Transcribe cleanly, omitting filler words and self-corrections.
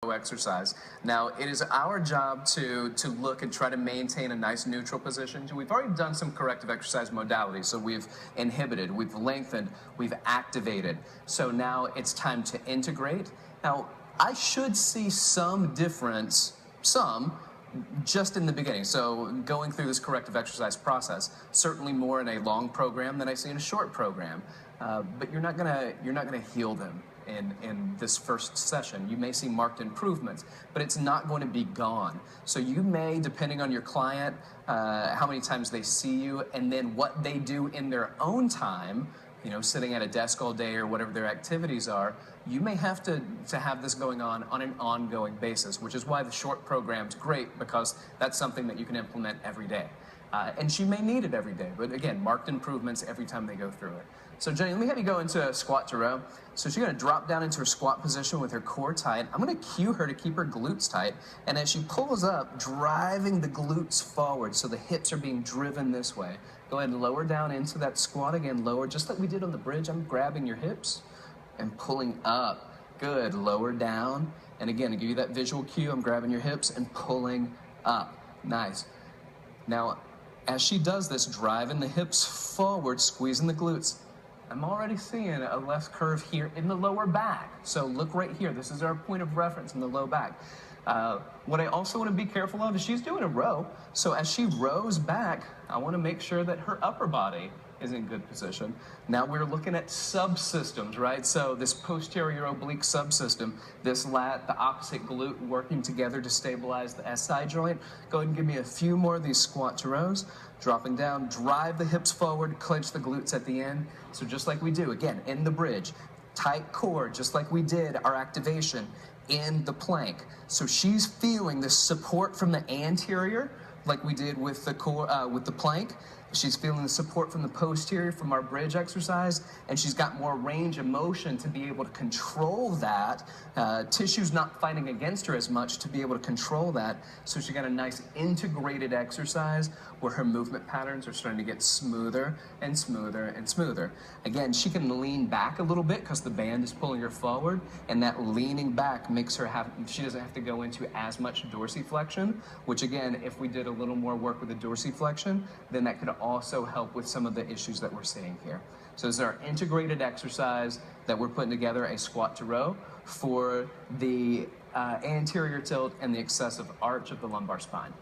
cargo exercise. Now, it is our job to look and try to maintain a nice neutral position. We've already done some corrective exercise modalities. So we've inhibited, we've lengthened, we've activated. So now it's time to integrate. Now, I should see some difference, just in the beginning. So going through this corrective exercise process, certainly more in a long program than I see in a short program. But you're not gonna heal them in this first session. You may see marked improvements, but it's not going to be gone. So you may, depending on your client, how many times they see you, and then what they do in their own time, you know, sitting at a desk all day or whatever their activities are, you may have to have this going on an ongoing basis, which is why the short program's great, because that's something that you can implement every day. And she may need it every day, but again, marked improvements every time they go through it. So Jenny, let me have you go into a squat to row. So she's gonna drop down into her squat position with her core tight. I'm gonna cue her to keep her glutes tight. And as she pulls up, driving the glutes forward, so the hips are being driven this way. Go ahead and lower down into that squat again, lower, just like we did on the bridge. I'm grabbing your hips and pulling up. Good, lower down. And again, to give you that visual cue, I'm grabbing your hips and pulling up. Nice. Now, as she does this, driving the hips forward, squeezing the glutes, I'm already seeing a left curve here in the lower back. So look right here. This is our point of reference in the low back. What I also want to be careful of is she's doing a row. So as she rows back, I want to make sure that her upper body is in good position. Now we're looking at subsystems, right? So this posterior oblique subsystem, this lat, the opposite glute working together to stabilize the SI joint. Go ahead and give me a few more of these squat to rows. Dropping down, drive the hips forward, clench the glutes at the end. So just like we do, again, in the bridge, tight core, just like we did our activation in the plank. So she's feeling the support from the anterior, like we did with the core, with the plank. She's feeling the support from the posterior from our bridge exercise, and she's got more range of motion to be able to control that. Tissue's not fighting against her as much to be able to control that. So she got a nice integrated exercise where her movement patterns are starting to get smoother and smoother and smoother. Again, she can lean back a little bit because the band is pulling her forward, and that leaning back makes her she doesn't have to go into as much dorsiflexion, which again, if we did a little more work with the dorsiflexion, then that could also help with some of the issues that we're seeing here. So this is our integrated exercise that we're putting together, a squat to row for the anterior tilt and the excessive arch of the lumbar spine.